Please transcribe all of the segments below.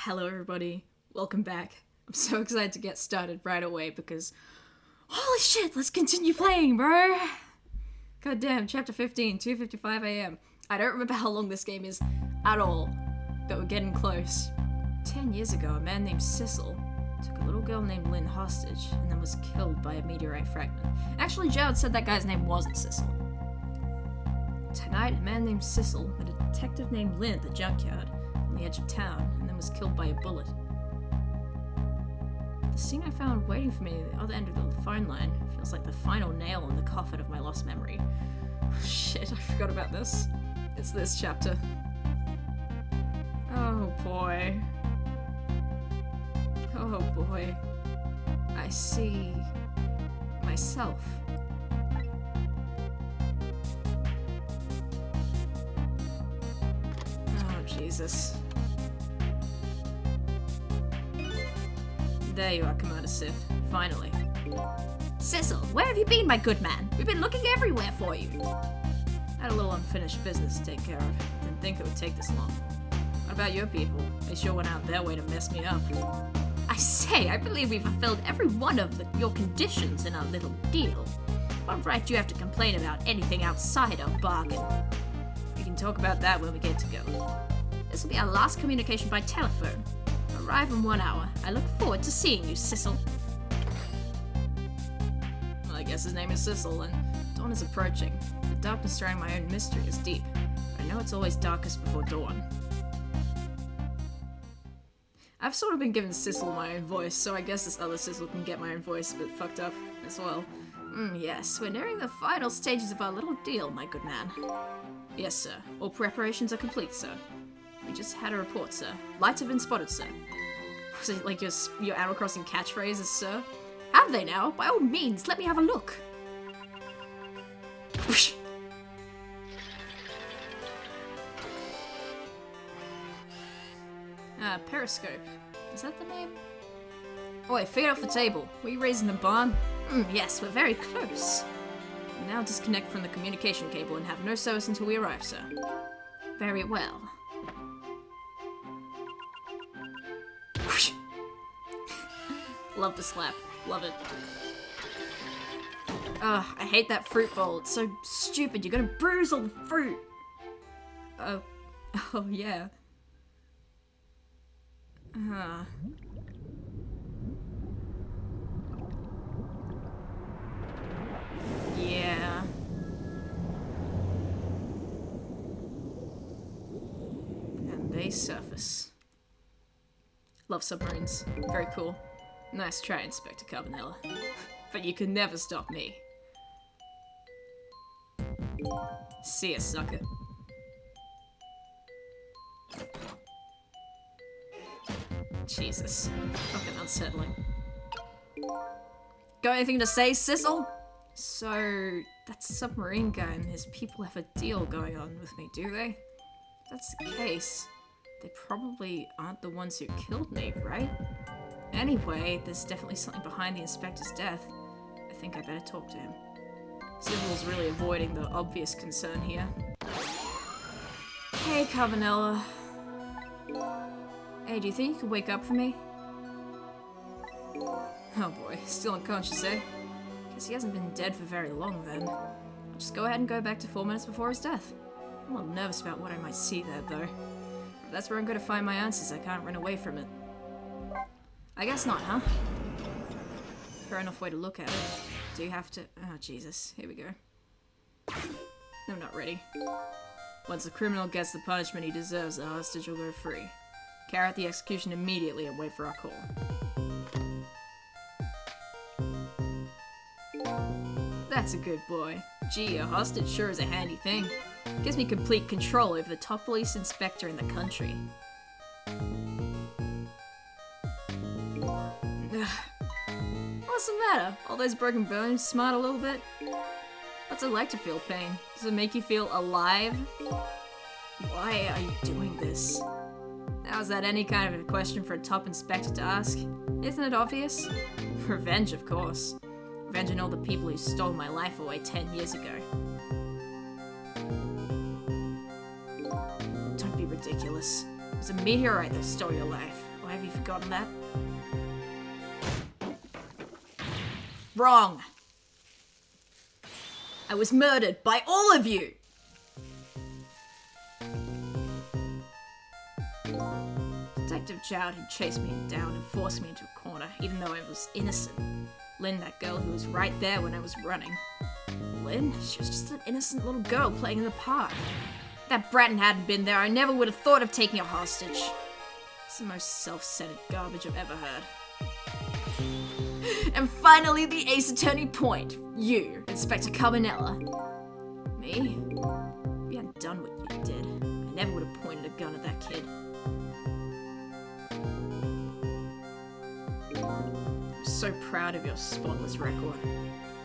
Hello everybody, welcome back. I'm so excited to get started right away because holy shit, let's continue playing, bro. God damn, chapter 15, 2:55 a.m. I don't remember how long this game is at all, but we're getting close. 10 years ago, a man named Sissel took a little girl named Lynn hostage and then was killed by a meteorite fragment. Actually, Jared said that guy's name wasn't Sissel. Tonight, a man named Sissel met a detective named Lynn at the junkyard on the edge of town and then was killed by a bullet. The scene I found waiting for me at the other end of the phone line feels like the final nail in the coffin of my lost memory. Shit, I forgot about this. It's this chapter. Oh boy. Oh boy. I see myself. Oh Jesus. There you are, Commander Sif. Finally. Sissel, where have you been, my good man? We've been looking everywhere for you. I had a little unfinished business to take care of. Didn't think it would take this long. What about your people? They sure went out their way to mess me up. I say, I believe we fulfilled every one of your conditions in our little deal. What right do you have to complain about anything outside our bargain? We can talk about that when we get together. This will be our last communication by telephone. Arrive in 1 hour. I look forward to seeing you, Sissel. Well, I guess his name is Sissel, and dawn is approaching. The darkness surrounding my own mystery is deep, but I know it's always darkest before dawn. I've sort of been given Sissel my own voice, so I guess this other Sissel can get my own voice, but fucked up as well. Yes, we're nearing the final stages of our little deal, my good man. Yes, sir. All preparations are complete, sir. We just had a report, sir. Lights have been spotted, sir. Was it like your Animal Crossing catchphrases, sir? Have they now? By all means, let me have a look. Periscope. Is that the name? Oi, feet off the table. Were you raising the barn? Yes, we're very close. We now disconnect from the communication cable and have no service until we arrive, sir. Very well. Love the slap. Love it. Ugh, I hate that fruit bowl. It's so stupid. You're gonna bruise all the fruit. Oh yeah. Yeah. And they surface. Love submarines. Very cool. Nice try, Inspector Carbonella. But you can never stop me. See ya, sucker. Jesus. Fucking unsettling. Got anything to say, Sissel? So, that submarine guy and his people have a deal going on with me, do they? If that's the case, they probably aren't the ones who killed me, right? Anyway, there's definitely something behind the inspector's death. I think I better talk to him. Sissel's really avoiding the obvious concern here. Hey, Carbonella. Hey, do you think you could wake up for me? Oh boy, still unconscious, eh? Guess he hasn't been dead for very long then. I'll just go ahead and go back to 4 minutes before his death. I'm a little nervous about what I might see there, though. If that's where I'm going to find my answers, I can't run away from it. I guess not, huh? Fair enough way to look at it. Do you have to... Oh, Jesus. Here we go. I'm not ready. Once the criminal gets the punishment he deserves, the hostage will go free. Carry out the execution immediately and wait for our call. That's a good boy. Gee, a hostage sure is a handy thing. Gives me complete control over the top police inspector in the country. What's the matter? All those broken bones smart a little bit? What's it like to feel pain? Does it make you feel alive? Why are you doing this? Now is that any kind of a question for a top inspector to ask? Isn't it obvious? Revenge, of course. Revenge on all the people who stole my life away 10 years ago. Don't be ridiculous. It was a meteorite that stole your life. Why have you forgotten that? Wrong! I was murdered by all of you! Detective Jowd had chased me down and forced me into a corner, even though I was innocent. Lynn, that girl who was right there when I was running. Lynn? She was just an innocent little girl playing in the park. If that Bratton hadn't been there, I never would have thought of taking her hostage. It's the most self-centered garbage I've ever heard. And finally, the Ace Attorney point. You, Inspector Carbonella. Me? If you hadn't done what you did, I never would have pointed a gun at that kid. I'm so proud of your spotless record.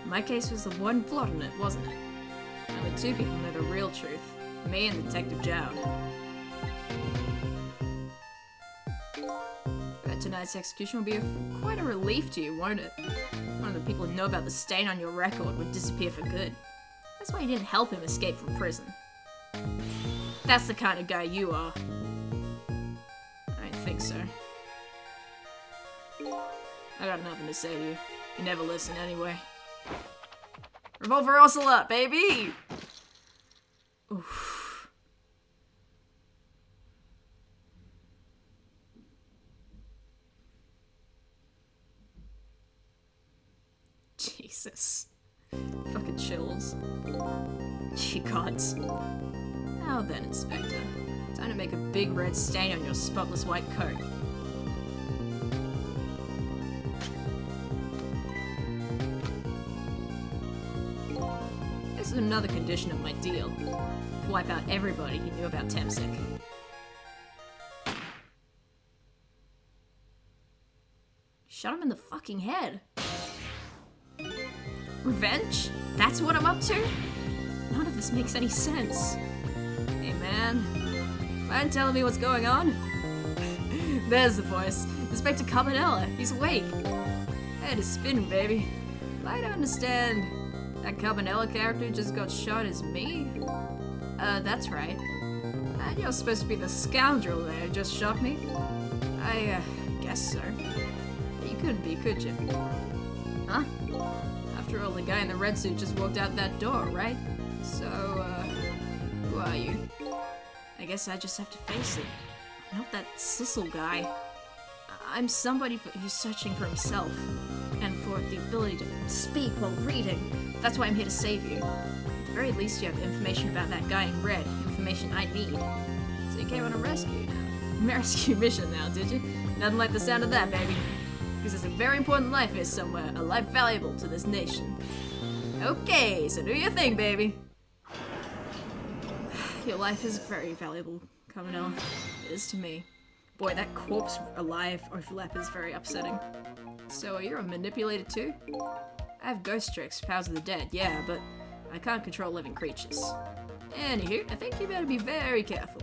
My case was the one blot in it, wasn't it? Only two people know the real truth. Me and Detective Jowd. Tonight's execution will be quite a relief to you, won't it? One of the people who know about the stain on your record would disappear for good. That's why you didn't help him escape from prison. That's the kind of guy you are. I don't think so. I got nothing to say to you. You never listen anyway. Revolver Ocelot, baby! Oof. Jesus. Fucking chills. You gods. Now then, Inspector. Time to make a big red stain on your spotless white coat. This is another condition of my deal. To wipe out everybody who knew about Temsek. Shot him in the fucking head. Revenge? That's what I'm up to? None of this makes any sense. Hey man, mind telling me what's going on? There's the voice. Inspector Carbonella, he's awake. Head is spinning, baby. I don't understand. That Carbonella character just got shot as me? That's right. And you're supposed to be the scoundrel there who just shot me? I, guess so. But you couldn't be, could you? Huh? After all, the guy in the red suit just walked out that door, right? So, who are you? I guess I just have to face it. I'm not that Sissel guy. I'm somebody who's searching for himself, and for the ability to speak while reading. That's why I'm here to save you. At the very least, you have information about that guy in red, information I need. So you came on a rescue mission now, did you? Nothing like the sound of that, baby. Because there's a very important life here somewhere, a life valuable to this nation. Okay, so do your thing, baby. Your life is very valuable, Carbonella. It is to me. Boy, that corpse alive overlap is very upsetting. So you're a manipulator too? I have ghost tricks, powers of the dead, yeah, but I can't control living creatures. Anywho, I think you better be very careful.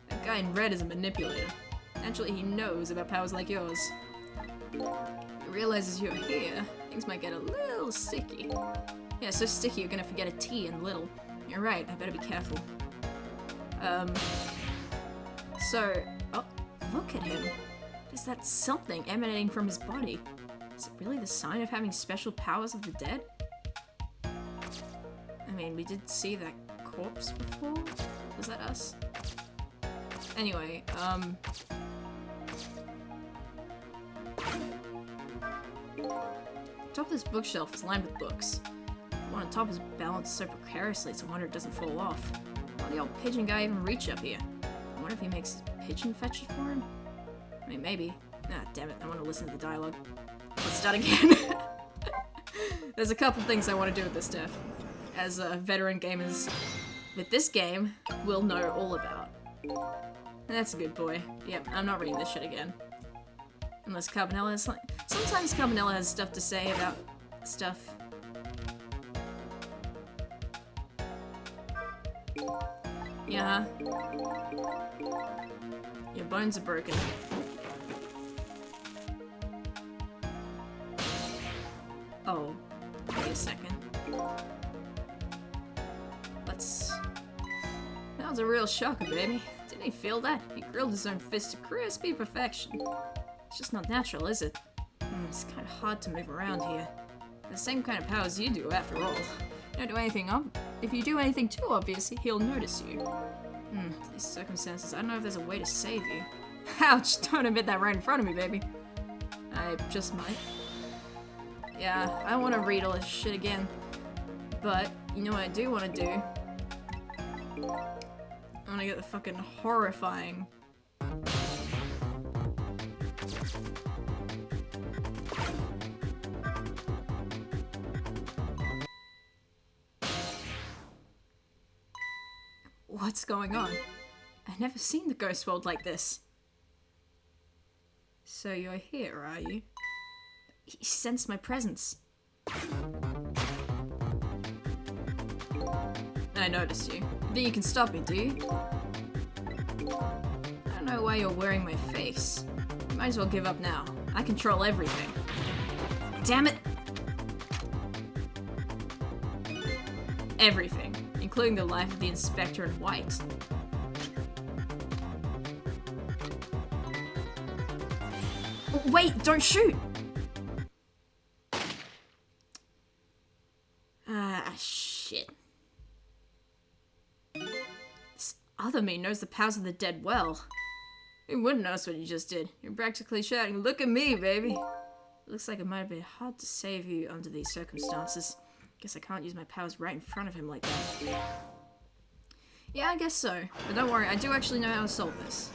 That guy in red is a manipulator. Naturally, he knows about powers like yours. He realizes you're here, things might get a little sticky. Yeah, so sticky you're gonna forget a T in little. You're right, I better be careful. Oh, look at him. There's that something emanating from his body. Is it really the sign of having special powers of the dead? I mean, we did see that corpse before? Was that us? Anyway, top of this bookshelf is lined with books. The one on top is balanced so precariously it's a wonder it doesn't fall off. Why the old pigeon guy even reach up here? I wonder if he makes pigeon fetch it for him? I mean, maybe. Ah, damn it, I want to listen to the dialogue. Let's start again. There's a couple things I want to do with this stuff, as veteran gamers with this game will know all about. That's a good boy. Yep, I'm not reading this shit again. Unless Carbonella has sometimes Carbonella has stuff to say about stuff. Yeah. Your bones are broken. Oh, wait a second. That was a real shocker, baby. Didn't he feel that? He grilled his own fist to crispy perfection. It's just not natural, is it? It's kind of hard to move around here. The same kind of powers you do, after all. You don't do anything if you do anything too obvious, he'll notice you. These circumstances, I don't know if there's a way to save you. Ouch, don't admit that right in front of me, baby. I just might. Yeah, I don't want to read all this shit again. But, you know what I do want to do? I want to get the fucking horrifying... What's going on? I've never seen the ghost world like this. So you're here, are you? He sensed my presence. I noticed you. Think you can stop me, do you? I don't know why you're wearing my face. You might as well give up now. I control everything. Damn it! Everything, including the life of the Inspector in white. Wait, don't shoot! Ah, shit. This other me knows the powers of the dead well. Who wouldn't notice what you just did? You're practically shouting, "Look at me, baby!" Looks like it might have been hard to save you under these circumstances. Guess I can't use my powers right in front of him like that. Yeah, I guess so. But don't worry, I do actually know how to solve this.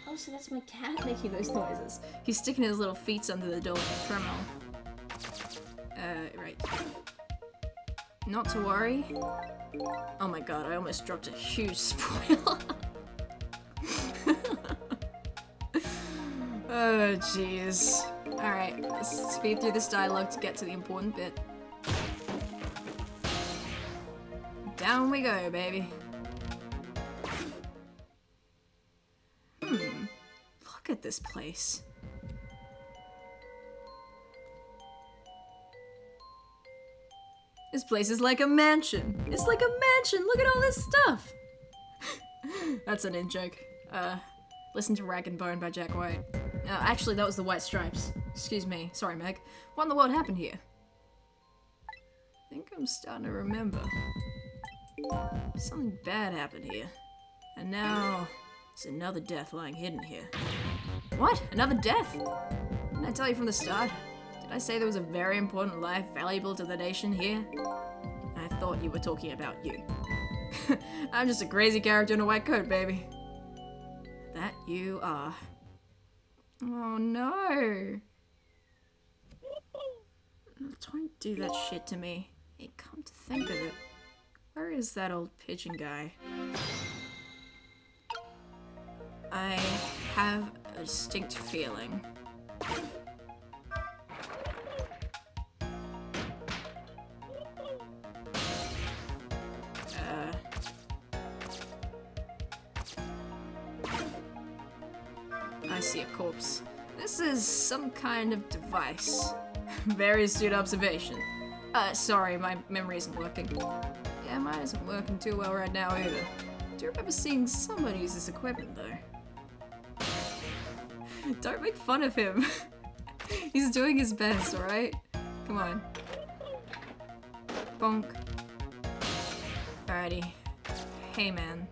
Oh, so that's my cat making those noises. He's sticking his little feet under the door like a criminal. Right. Not to worry. Oh my god, I almost dropped a huge spoiler. Oh, jeez. Alright, let's speed through this dialogue to get to the important bit. Down we go, baby. Look at this place. This place is like a mansion. It's like a mansion. Look at all this stuff. That's an in-joke. Listen to Rag and Bone by Jack White. Actually, that was the White Stripes. Excuse me. Sorry, Meg. What in the world happened here? I think I'm starting to remember. Something bad happened here. And now, there's another death lying hidden here. What? Another death? Didn't I tell you from the start? Did I say there was a very important life valuable to the nation here? I thought you were talking about you. I'm just a crazy character in a white coat, baby. That you are. Oh no! Don't do that shit to me. Hey, come to think of it, where is that old pigeon guy? I have a distinct feeling. I see a corpse. This is some kind of device. Very astute observation. Sorry, my memory isn't working. Yeah, mine isn't working too well right now either. Do you remember seeing somebody use this equipment though? Don't make fun of him. He's doing his best, alright? Come on. Bonk. Alrighty. Hey man.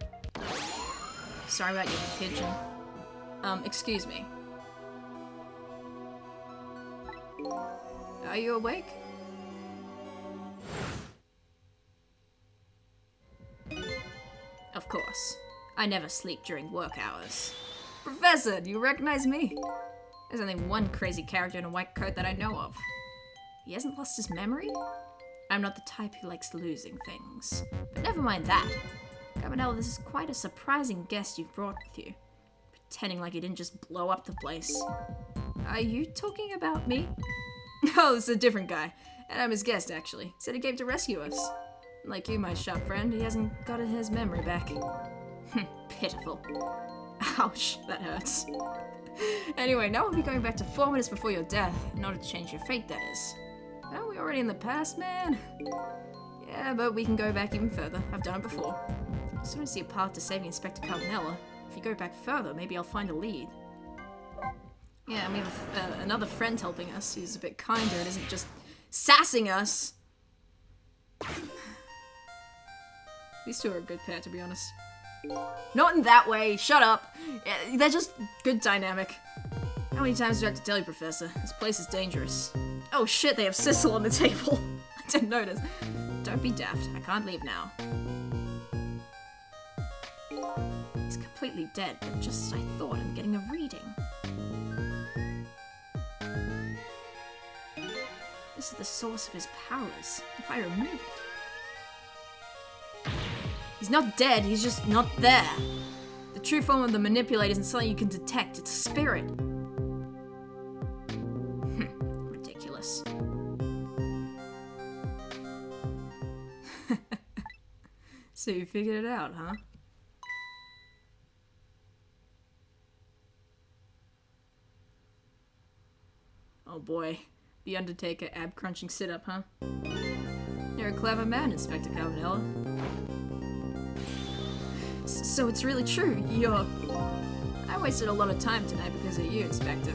Sorry about your pigeon. Excuse me. Are you awake? Of course. I never sleep during work hours. Professor, do you recognize me? There's only one crazy character in a white coat that I know of. He hasn't lost his memory? I'm not the type who likes losing things. But never mind that. Cabanela, this is quite a surprising guest you've brought with you. Pretending like you didn't just blow up the place. Are you talking about me? Oh, this is a different guy. And I'm his guest, actually. Said he came to rescue us. Like you, my sharp friend, he hasn't gotten his memory back. Pitiful. Ouch, that hurts. Anyway, now we'll be going back to 4 minutes before your death, in order to change your fate, that is. Aren't we already in the past, man? Yeah, but we can go back even further. I've done it before. I just want to see a path to saving Inspector Cabanela. If you go back further, maybe I'll find a lead. Yeah, and we have another friend helping us who's a bit kinder and isn't just sassing us. These two are a good pair, to be honest. Not in that way, shut up! They're just good dynamic. How many times do I have to tell you, Professor? This place is dangerous. Oh shit, they have Sissel on the table. I didn't notice. Don't be daft, I can't leave now. He's completely dead, but just as I thought, I'm getting a reading. This is the source of his powers. If I remove it... He's not dead, he's just not there. The true form of the manipulator isn't something you can detect, it's a spirit. Ridiculous. So you figured it out, huh? Oh boy. The Undertaker ab-crunching sit-up, huh? You're a clever man, Inspector Calvinella. So it's really true, you're... I wasted a lot of time tonight because of you, Inspector.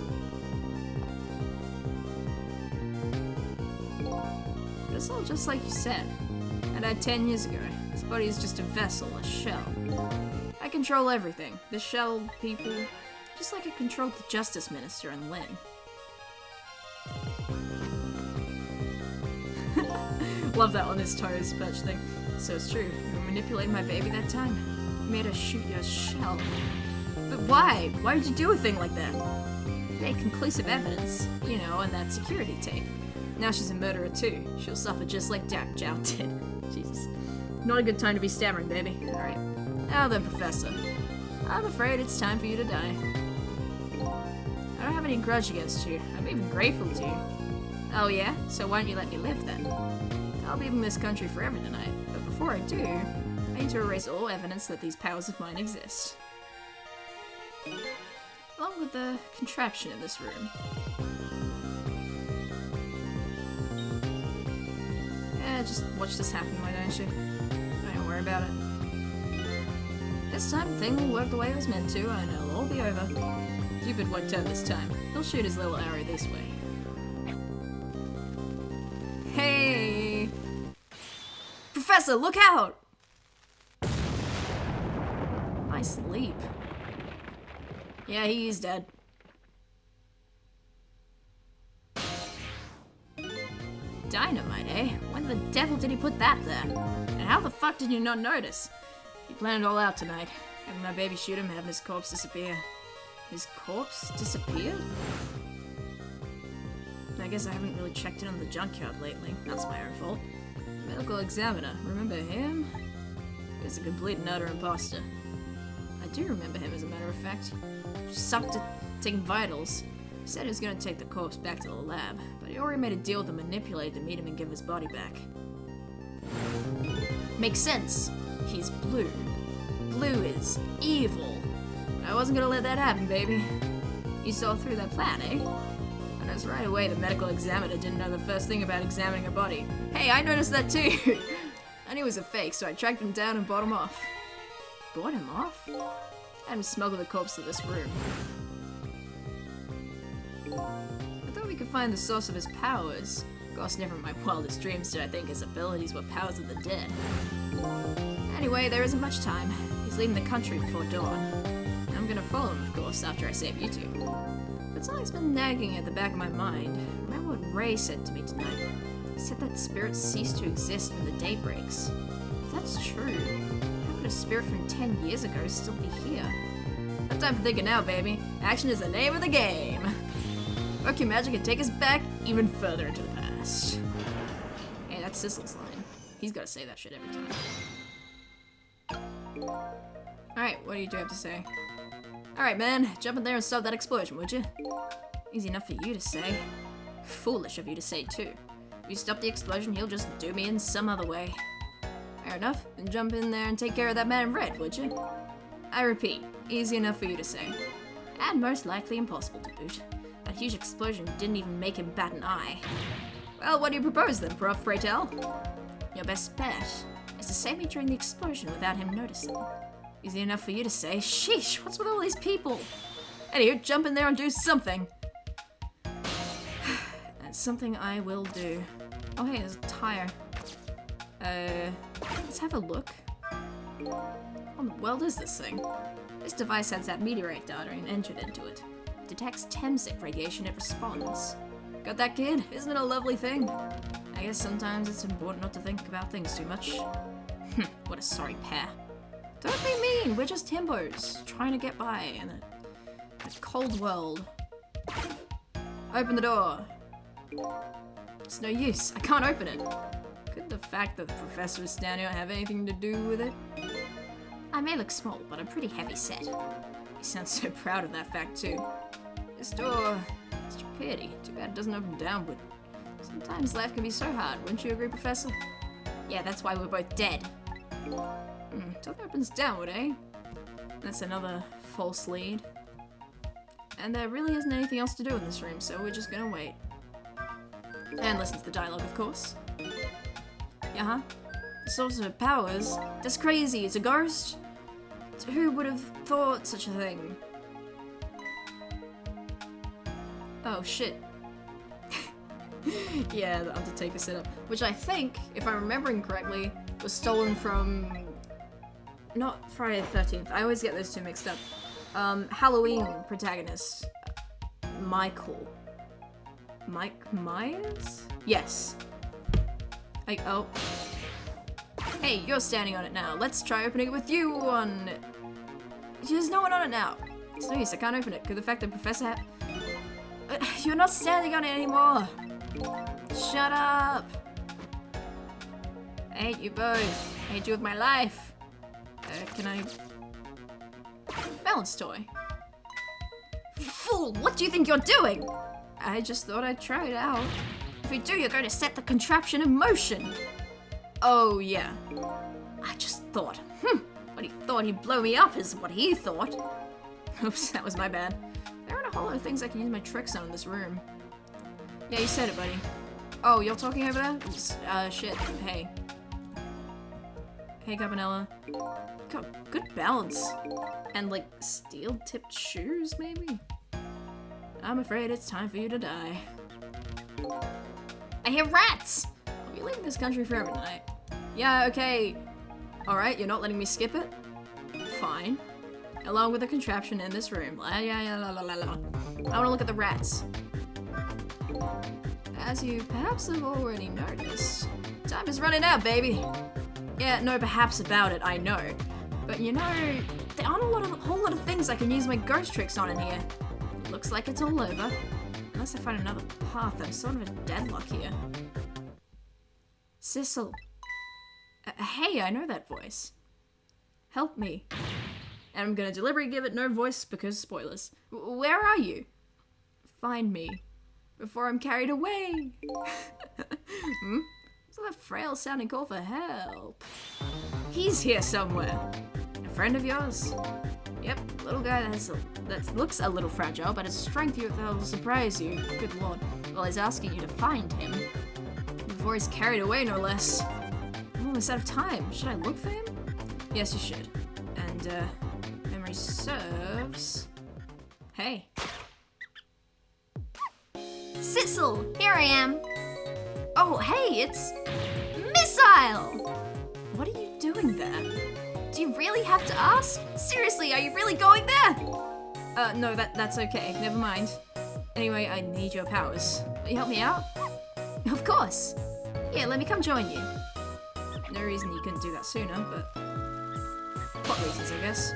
But it's all just like you said. I died 10 years ago. This body is just a vessel, a shell. I control everything. The shell, people... Just like I controlled the Justice Minister and Lynn. Love that on his toes perch thing. So it's true. You were manipulating my baby that time. You made her shoot your shell. But why? Why would you do a thing like that? You made conclusive evidence. You know, on that security tape. Now she's a murderer too. She'll suffer just like Zhao did. Jesus. Not a good time to be stammering, baby. Alright. Now then, Professor. I'm afraid it's time for you to die. I don't have any grudge against you. I'm even grateful to you. Oh yeah? So why don't you let me live then? I'll be in this country forever tonight, but before I do, I need to erase all evidence that these powers of mine exist. Along with the contraption in this room. Yeah, just watch this happen, why don't you? Don't worry about it. This time, the thing will work the way it was meant to, and it'll all be over. Cupid won't turn this time. He'll shoot his little arrow this way. Hey! Professor, look out! Nice leap. Yeah, he's dead. Dynamite, eh? When the devil did he put that there? And how the fuck did you not notice? He planned it all out tonight. Having my baby shoot him, having his corpse disappear. His corpse disappeared? I guess I haven't really checked in on the junkyard lately. That's my own fault. Medical examiner. Remember him? He was a complete and utter imposter. I do remember him, as a matter of fact. He sucked at taking vitals. He said he was going to take the corpse back to the lab, but he already made a deal with the manipulator to meet him and give his body back. Makes sense. He's blue. Blue is evil. I wasn't going to let that happen, baby. You saw through that plan, eh? And as right away the medical examiner didn't know the first thing about examining a body. Hey, I noticed that too! I knew he was a fake, so I tracked him down and bought him off. Bought him off? Had him smuggle the corpse to this room. I thought we could find the source of his powers. Of course, never in my wildest dreams did I think his abilities were powers of the dead. Anyway, there isn't much time. He's leaving the country before dawn. And I'm gonna follow him, of course, after I save you two. But something's been nagging at the back of my mind. Remember what Ray said to me tonight? He said that spirits cease to exist when the day breaks. If that's true, how could a spirit from 10 years ago still be here? No time for thinking now, baby. Action is the name of the game. Work your magic and take us back even further into the past. Hey, that's Sissel's line. He's gotta say that shit every time. Alright, what do you have to say? Alright, man, jump in there and stop that explosion, would you? Easy enough for you to say. Foolish of you to say, too. If you stop the explosion, he'll just do me in some other way. Fair enough, then jump in there and take care of that man in red, would you? I repeat, easy enough for you to say. And most likely impossible to boot. That huge explosion didn't even make him bat an eye. Well, what do you propose then, Prof, pray tell? Your best bet is to save me during the explosion without him noticing. Easy enough for you to say. Sheesh, what's with all these people? Anywho, jump in there and do something. That's something I will do. Oh hey, there's a tire. Let's have a look. What in the world is this thing? This device has that meteorite data entered into it. Detects Temsic radiation, it responds. Got that, kid? Isn't it a lovely thing? I guess sometimes it's important not to think about things too much. What a sorry pair. Don't be mean, we're just himbos, trying to get by in a cold world. Open the door. It's no use, I can't open it. Could the fact that the professor is down here have anything to do with it? I may look small, but I'm pretty heavy set. You sound so proud of that fact too. This door, it's a pity. Too bad it doesn't open downward. Sometimes life can be so hard, wouldn't you agree, Professor? Yeah, that's why we're both dead. Door opens downward, eh? That's another false lead. And there really isn't anything else to do in this room, so we're just gonna wait. And listen to the dialogue, of course. Yeah-huh. Source of powers? That's crazy, it's a ghost? Who would have thought such a thing? Oh shit. Yeah, the Undertaker setup. Which I think, if I'm remembering correctly, was stolen from... not Friday the 13th. I always get those two mixed up. Halloween protagonist. Michael. Mike Myers? Yes. Oh. Hey, you're standing on it now. Let's try opening it with you on... There's no one on it now. It's no use, I can't open it. Could the fact that Professor you're not standing on it anymore. Shut up. I hate you both. I hate you with my life. Can I... Balance toy. Fool, what do you think you're doing? I just thought I'd try it out. If you do, you're going to set the contraption in motion. Oh, yeah. I just thought, what he thought he'd blow me up is what he thought. Oops, that was my bad. There aren't a whole lot of things I can use my tricks on in this room. Yeah, you said it, buddy. Oh, you're talking over there? Shit. Hey. Hey, Cabanella. God, good balance. And, like, steel-tipped shoes, maybe? I'm afraid it's time for you to die. I hear rats! I'll be leaving this country forever tonight. Yeah, okay. Alright, you're not letting me skip it? Fine. Along with the contraption in this room. I wanna look at the rats. As you perhaps have already noticed, time is running out, baby. Yeah, no, perhaps about it, I know. But you know, there aren't a whole lot of things I can use my ghost tricks on in here. Looks like it's all over. Unless I find another path, I'm sort of a deadlock here. Sissel. Hey, I know that voice. Help me. And I'm gonna deliberately give it no voice because spoilers. Where are you? Find me. Before I'm carried away. What's that frail sounding call for help? He's here somewhere. A friend of yours? Yep, little guy that looks a little fragile, but his strength will surprise you. Good lord. Well, he's asking you to find him. Before he's carried away, no less. I'm almost out of time. Should I look for him? Yes, you should. And, memory serves... Hey. Sissel, here I am. Oh, hey, it's... Missile! What are you doing there? Do you really have to ask? Seriously, are you really going there? No, that's okay. Never mind. Anyway, I need your powers. Will you help me out? Of course. Here, let me come join you. No reason you couldn't do that sooner, but... plot reasons, I guess.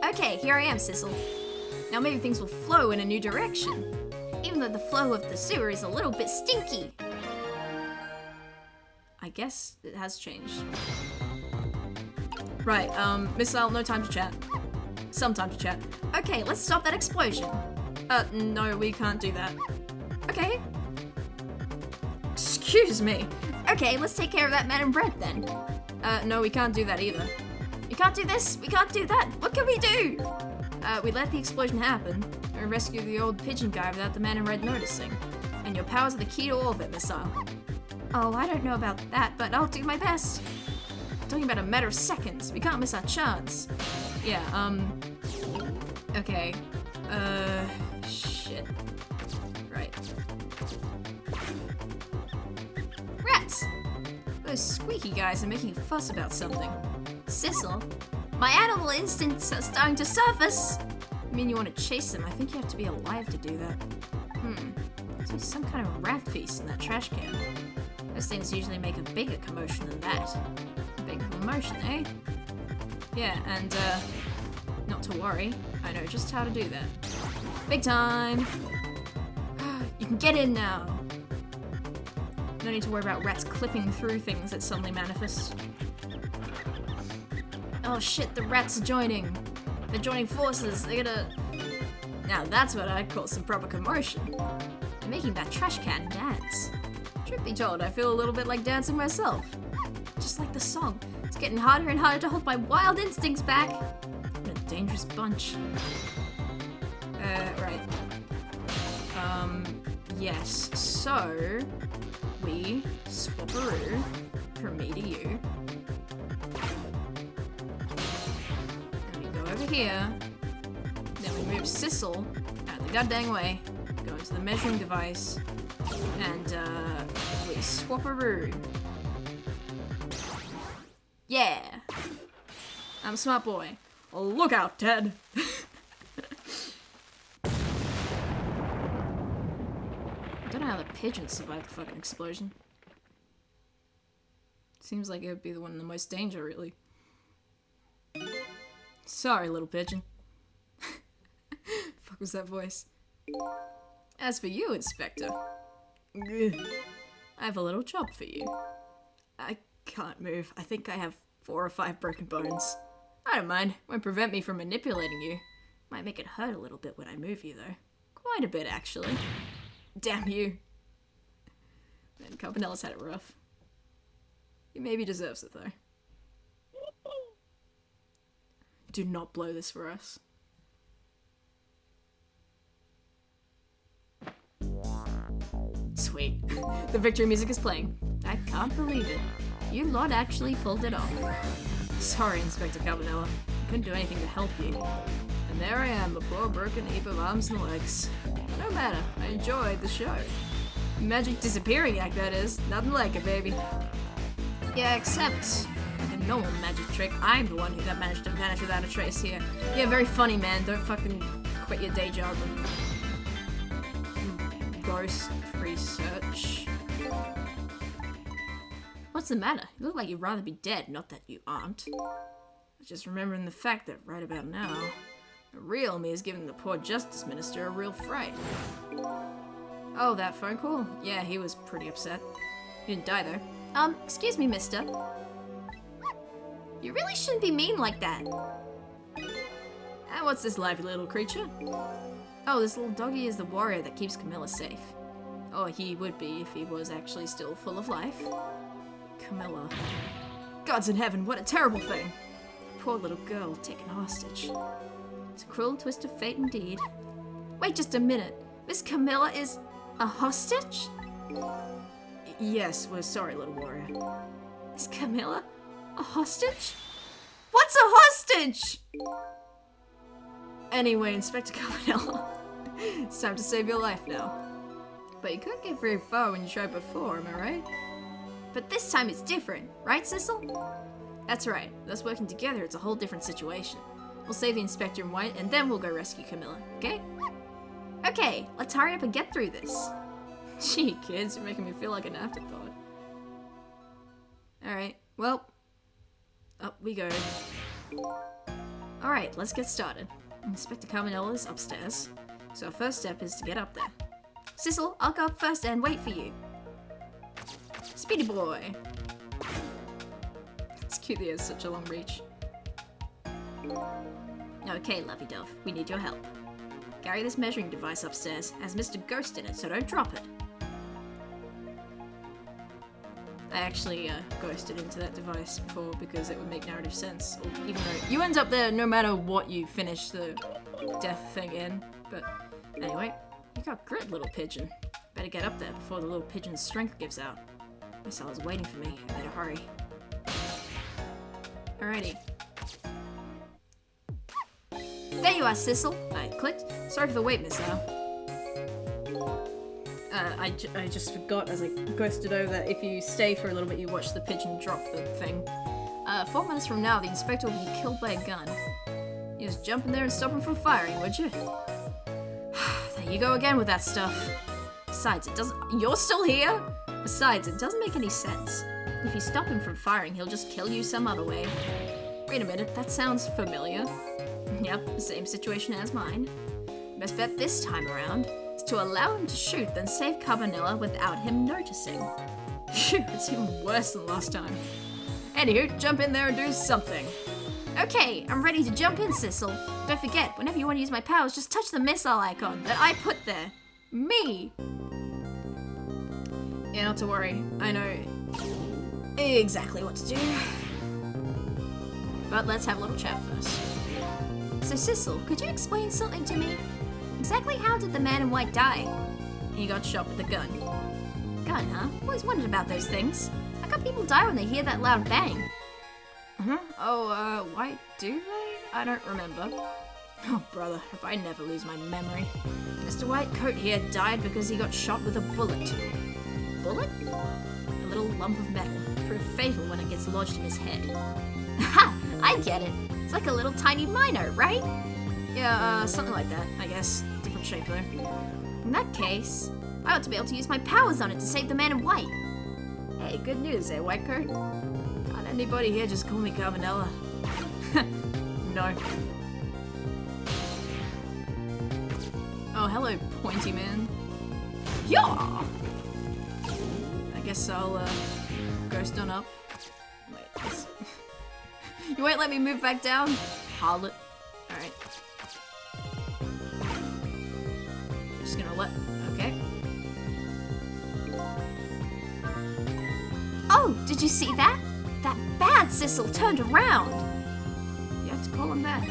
Okay, here I am, Sissel. Now maybe things will flow in a new direction. Even though the flow of the sewer is a little bit stinky. I guess it has changed. Right, Missile, no time to chat. Some time to chat. Okay, let's stop that explosion. No, we can't do that. Okay. Excuse me. Okay, let's take care of that man in red then. No, we can't do that either. We can't do this, we can't do that. What can we do? We let the explosion happen, and rescue the old pigeon guy without the man in red noticing. And your powers are the key to all of it, Missile. Oh, I don't know about that, but I'll do my best. I'm talking about a matter of seconds. We can't miss our chance. Yeah, okay. Shit. Right. Rats! Those squeaky guys are making a fuss about something. Sissel, my animal instincts are starting to surface. I mean, you want to chase them. I think you have to be alive to do that. There's some kind of rat feast in that trash can. Those things usually make a bigger commotion than that. A big commotion, eh? Yeah, and, not to worry. I know just how to do that. Big time! You can get in now! No need to worry about rats clipping through things that suddenly manifest. Oh shit, the rats are joining! They're joining forces, they're gonna... Now that's what I'd call some proper commotion. They're making that trash can dance. Truth be told, I feel a little bit like dancing myself. Just like the song. It's getting harder and harder to hold my wild instincts back. What a dangerous bunch. Right. Yes, so... we swap-a-roo from me to you. And we go over here. Then we move Sissel out the goddamn way. Go into the measuring device. And, we swap-a-roo. Yeah! I'm a smart boy. Look out, Ted! I don't know how the pigeons survived the fucking explosion. Seems like it would be the one in the most danger, really. Sorry, little pigeon. Fuck was that voice? As for you, Inspector, I have a little job for you. I can't move. I think I have 4 or 5 broken bones. I don't mind. Won't prevent me from manipulating you. Might make it hurt a little bit when I move you, though. Quite a bit, actually. Damn you. Man, Carbonella's had it rough. He maybe deserves it, though. Do not blow this for us. Sweet. The victory music is playing. I can't believe it. You lot actually pulled it off. Sorry, Inspector Carbonella. I couldn't do anything to help you. And there I am, a poor broken heap of arms and legs. No matter, I enjoyed the show. Magic disappearing act, that is. Nothing like it, baby. Yeah, except like a normal magic trick, I'm the one who got managed to vanish without a trace here. Yeah, very funny, man. Don't fucking quit your day job and ghost research. What's the matter? You look like you'd rather be dead, not that you aren't. Just remembering the fact that right about now, the real me is giving the poor Justice Minister a real fright. Oh, that phone call? Yeah, he was pretty upset. He didn't die, though. Excuse me, mister. You really shouldn't be mean like that. And what's this lively little creature? Oh, this little doggy is the warrior that keeps Camilla safe. Oh, he would be if he was actually still full of life. Camilla. Gods in heaven, what a terrible thing! Poor little girl taken hostage. It's a cruel twist of fate indeed. Wait just a minute. Miss Camilla is a hostage? Yes, we're sorry, little warrior. Is Camilla a hostage? What's a hostage? Anyway, Inspector Carbonella, it's time to save your life now. But you couldn't get very far when you tried before, am I right? But this time it's different, right, Sissel? That's right. With us working together, it's a whole different situation. We'll save the Inspector in white, and then we'll go rescue Camilla, okay? Okay, let's hurry up and get through this. Gee, kids, you're making me feel like an afterthought. Alright, well, up we go. Alright, let's get started. Inspector Carbonella is upstairs, so our first step is to get up there. Sissel, I'll go up first and wait for you. Speedy boy! It's cute that he has such a long reach. Okay, lovey-dove, we need your help. Carry this measuring device upstairs, has Mr. Ghost in it, so don't drop it. I actually ghosted into that device before because it would make narrative sense, even though you end up there no matter what you finish the death thing in. But anyway, you got grit, little pigeon. Better get up there before the little pigeon's strength gives out. My cell is waiting for me. I better hurry. Alrighty. There you are, Sissel. I clicked. Sorry for the wait, Miss Al. I just forgot as I ghosted over that if you stay for a little bit, you watch the pigeon drop the thing. 4 minutes from now, the inspector will be killed by a gun. You just jump in there and stop him from firing, would you? There you go again with that stuff. Besides, it doesn't- You're still here? Besides, it doesn't make any sense. If you stop him from firing, he'll just kill you some other way. Wait a minute, that sounds familiar. Yep, the same situation as mine. Best bet this time around is to allow him to shoot, then save Carbonella without him noticing. Phew, it's even worse than last time. Anywho, jump in there and do something. Okay, I'm ready to jump in, Sissel. Don't forget, whenever you want to use my powers, just touch the missile icon that I put there. Me! Yeah, not to worry. I know exactly what to do. But let's have a little chat first. So, Sissel, could you explain something to me? Exactly how did the man in white die? He got shot with a gun. Gun, huh? Always wondered about those things. How come people die when they hear that loud bang? Oh, why do they? I don't remember. Oh, brother, if I never lose my memory. Mr. Whitecoat here died because he got shot with a bullet. Bullet? A little lump of metal. Prove fatal when it gets lodged in his head. Ha! I get it. It's like a little tiny minor, right? Yeah, something like that, I guess. Different shape, though. In that case, I ought to be able to use my powers on it to save the man in white. Hey, good news, eh, Whitecoat? Can't anybody here just call me Carbonella? No. Oh, hello, pointy man. Yeah! I guess I'll, ghost on up. Wait, this... You won't let me move back down? Harlot. Alright. Just gonna let... Okay. Oh, did you see that? That bad Sissel turned around. You have to call him that.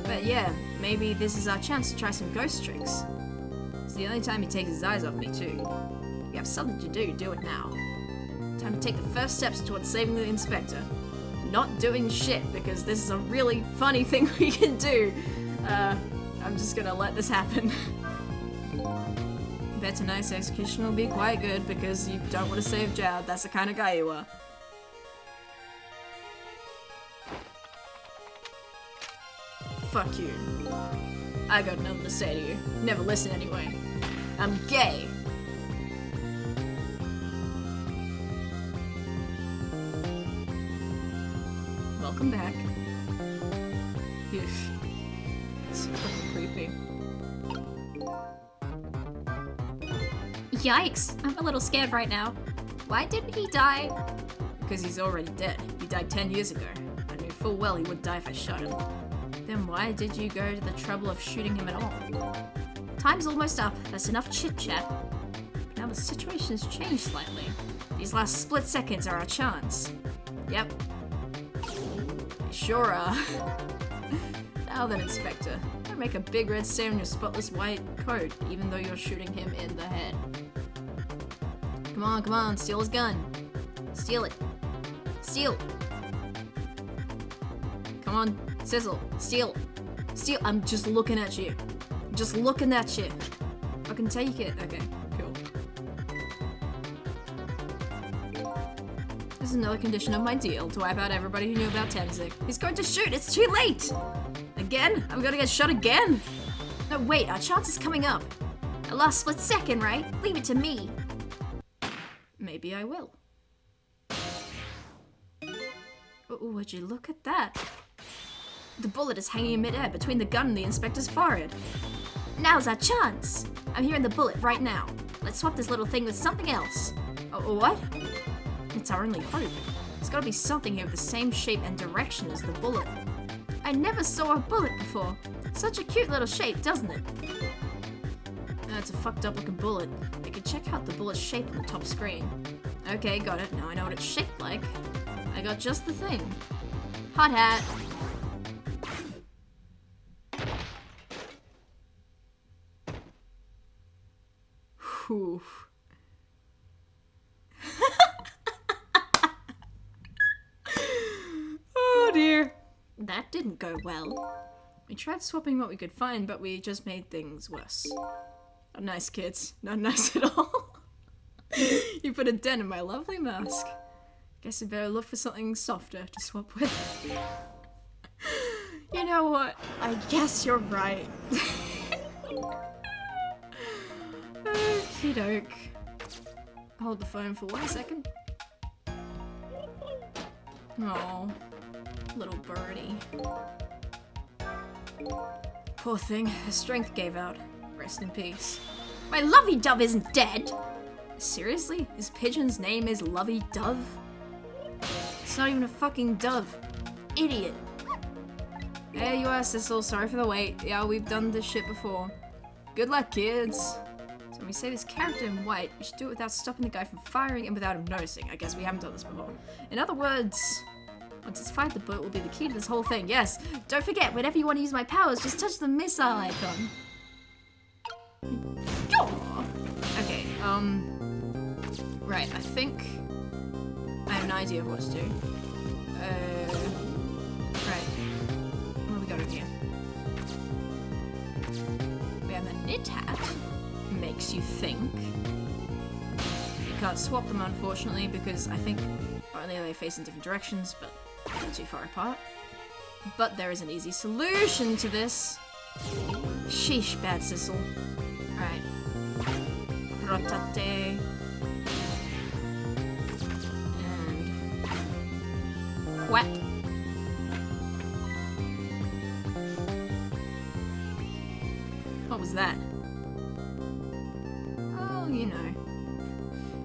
But yeah, maybe this is our chance to try some ghost tricks. It's the only time he takes his eyes off me, too. If you have something to do it now. Time to take the first steps towards saving the inspector. Not doing shit, because this is a really funny thing we can do. I'm just gonna let this happen. Bet tonight's execution will be quite good, because you don't want to save Jowd. That's the kind of guy you are. Fuck you. I got nothing to say to you. Never listen anyway. I'm gay. Welcome back. Ew. It's fucking creepy. Yikes, I'm a little scared right now. Why didn't he die? Because he's already dead. He died 10 years ago. I knew full well he would die if I shot him. Then why did you go to the trouble of shooting him at all? Time's almost up. That's enough chit-chat. Now the situation's changed slightly. These last split seconds are our chance. Yep. They sure are. Now then, Inspector. Don't make a big red stain on your spotless white coat, even though you're shooting him in the head. Come on, steal his gun. Steal it. Steal. Come on, Sissel, steal. Steal. I'm just looking at you. Just looking at you. Fucking take it. Okay, cool. This is another condition of my deal, to wipe out everybody who knew about Temzik. He's going to shoot, it's too late! Again? I'm gonna get shot again? No, wait, our chance is coming up. The last split second, right? Leave it to me. Maybe I will. Oh, would you look at that? The bullet is hanging in midair between the gun and the inspector's forehead. Now's our chance. I'm hearing the bullet right now. Let's swap this little thing with something else. Oh, what? It's our only hope. There's gotta be something here with the same shape and direction as the bullet. I never saw a bullet before. Such a cute little shape, doesn't it? It's a fucked up looking bullet. You can check out the bullet's shape on the top screen. Okay, got it. Now I know what it's shaped like. I got just the thing. Hot hat. Whew. Oh dear. that didn't go well. We tried swapping what we could find, but we just made things worse. Not nice, kids. Not nice at all. You put a dent in my lovely mask. Guess I better look for something softer to swap with. You know what? I guess you're right. Okie doke. Hold the phone for 1 second. Oh, little birdie. Poor thing, her strength gave out. Rest in peace. My Lovey Dove isn't dead! Seriously? His pigeon's name is Lovey Dove? It's not even a fucking dove. Idiot. There you are, Sissel. Sorry for the wait. Yeah, we've done this shit before. Good luck, kids. So when we say this character in white, we should do it without stopping the guy from firing and without him noticing. I guess we haven't done this before. In other words, once it's fired, the bullet will be the key to this whole thing. Yes. Don't forget, whenever you want to use my powers, just touch the missile icon. Okay, right, I think I have an idea of what to do. Right. What have we got over here? We have a knit hat. Makes you think. You can't swap them, unfortunately, because I think only they face in different directions, but not too far apart. But there is an easy solution to this. Sheesh, bad Sissel. Alright. Rotate. And quack. What was that? Oh, you know.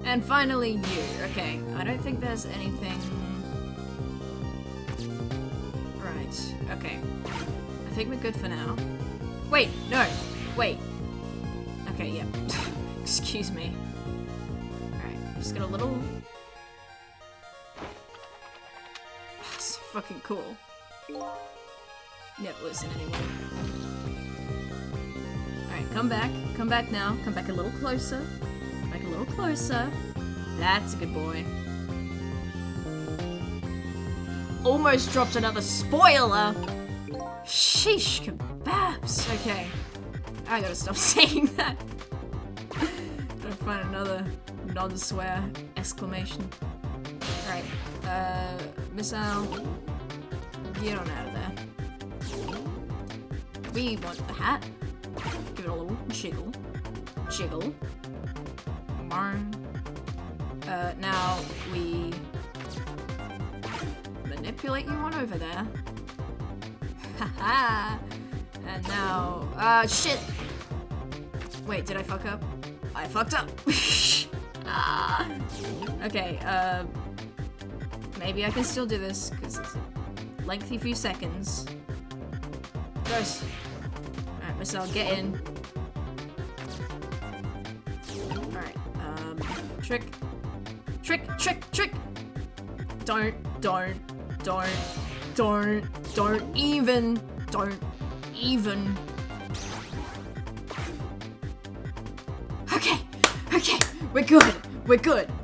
And finally you. Okay, I don't think there's anything... Right, okay. I think we're good for now. Wait, no! Wait. Okay, yeah. Excuse me. Alright, just got a little... That's fucking cool. Never listen anymore. Alright, come back. Come back now. Come back a little closer. Come back a little closer. That's a good boy. Almost dropped another spoiler! Sheesh kebabs! Okay. I gotta stop saying that. Gotta find another non-swear exclamation. Alright. Missile. Get on out of there. We want the hat. Give it a little jiggle. Jiggle. Marn. Now we manipulate you on over there. Haha. And now, shit. Wait, did I fuck up? I fucked up. Okay, maybe I can still do this because it's a lengthy few seconds. Gross. Alright, Missile, get in. Alright, trick. Trick, trick, trick! Don't even. Okay, we're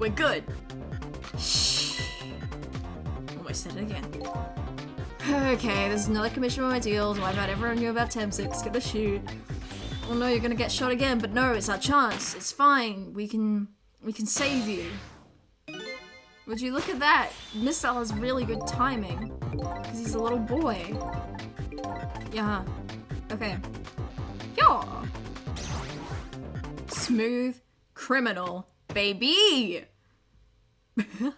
good. Shh. Almost said it again. Okay, there's another commission of my deals. Why about everyone knew about Temsix? Gonna shoot. Oh no, you're gonna get shot again, but no, it's our chance. It's fine. We can save you. Would you look at that? Missile has really good timing. Because he's a little boy. Yeah. Okay. Yeah. Smooth criminal, baby! Pretty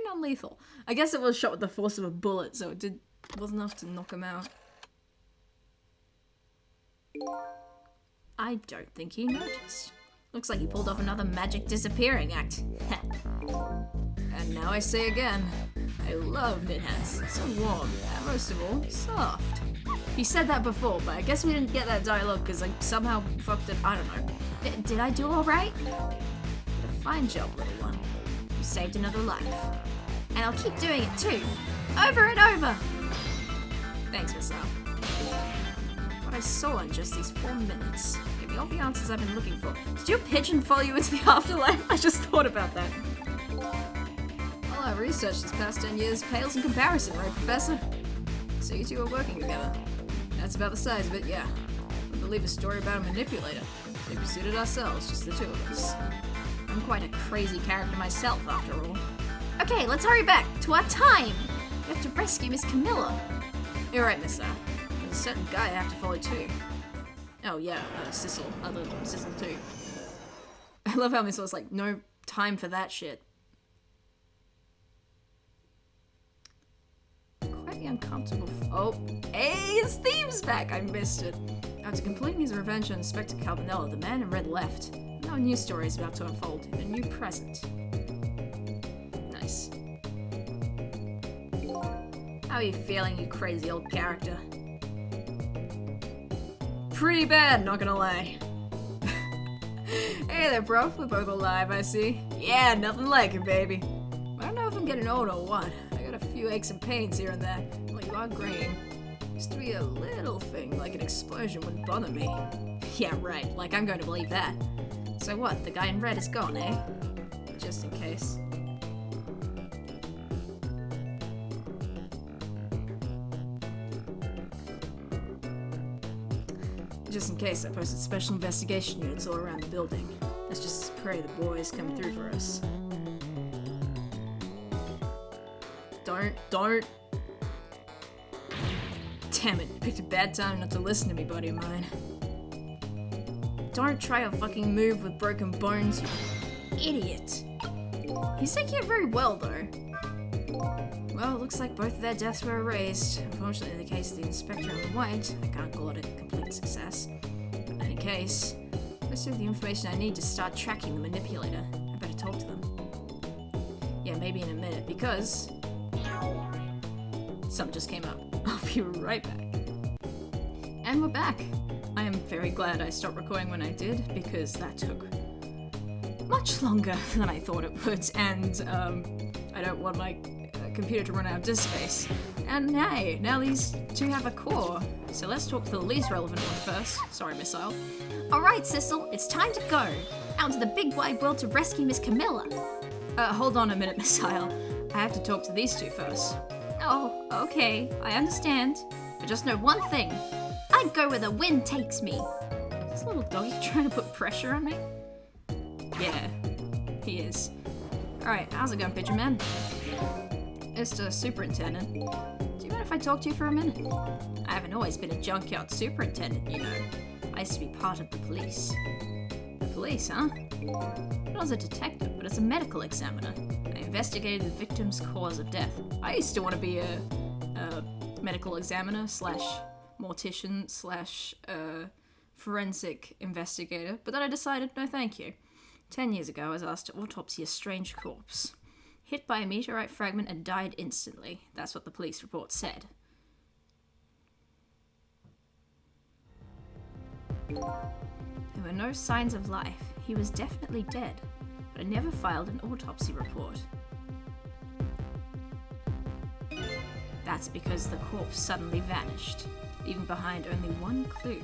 non-lethal. I guess it was shot with the force of a bullet, so it wasn't enough to knock him out. I don't think he noticed. Looks like he pulled off another magic disappearing act. And now I say again, I love knit hats. So warm, and most of all, soft. He said that before, but I guess we didn't get that dialogue because I somehow fucked it. I don't know. Did I do alright? Did a fine job, little one. You saved another life. And I'll keep doing it too. Over and over! Thanks, Missile. What I saw in just these 4 minutes gave me all the answers I've been looking for. Did your pigeon follow you into the afterlife? I just thought about that. Well, Well, our research this past 10 years pales in comparison, right, Professor? So you two are working together. That's about the size of it, yeah. I believe a story about a manipulator. We pursued it ourselves, just the two of us. I'm quite a crazy character myself, after all. Okay, let's hurry back to our time! We have to rescue Miss Camilla. You're right, Miss There's a certain guy I have to follow too. Oh yeah, Sissel. I love Sissel too. I love how Miss was like, no time for that shit. Quite the uncomfortable. Oh, hey, his theme's back! I missed it. After completing his revenge on Inspector Carbonella, the man in red left. Now a new story is about to unfold in a new present. Nice. How are you feeling, you crazy old character? Pretty bad, not gonna lie. Hey there, bro. We're both alive, I see. Yeah, nothing like it, baby. I don't know if I'm getting old or what. I got a few aches and pains here and there. Well, you are graying. Used to be a little thing, like an explosion wouldn't bother me. Yeah, right. Like I'm going to believe that. So what? The guy in red is gone, eh? Just in case. Just in case, I posted special investigation units all around the building. Let's just pray the boys come through for us. Don't. Damn it, you picked a bad time not to listen to me, buddy of mine. Don't try a fucking move with broken bones, you idiot. He's taking it very well, though. Well, it looks like both of their deaths were erased. Unfortunately, in the case of the Inspector and the White, I can't call it a complete success. But in any case, most of the information I need to start tracking the manipulator. I better talk to them. Yeah, maybe in a minute, because something just came up. I'll be right back. And we're back. I am very glad I stopped recording when I did, because that took much longer than I thought it would, and I don't want my computer to run out of disk space. And hey, now these two have a core. So let's talk to the least relevant one first. Sorry, Missile. Alright, Sissel, it's time to go. Out into the big wide world to rescue Miss Camilla. Hold on a minute, Missile. I have to talk to these two first. Oh, okay, I understand. But just know one thing. I'd go where the wind takes me. Is this little doggy trying to put pressure on me? Yeah, he is. Alright, how's it going, Pigeon Man? Mr. Superintendent, do you mind if I talk to you for a minute? I haven't always been a junkyard superintendent, you know. I used to be part of the police. The police, huh? Not as a detective, but as a medical examiner. I investigated the victim's cause of death. I used to want to be a medical examiner slash mortician slash forensic investigator, but then I decided no thank you. 10 years ago, I was asked to autopsy a strange corpse. Hit by a meteorite fragment and died instantly. That's what the police report said. There were no signs of life. He was definitely dead, but I never filed an autopsy report. That's because the corpse suddenly vanished, leaving behind only one clue.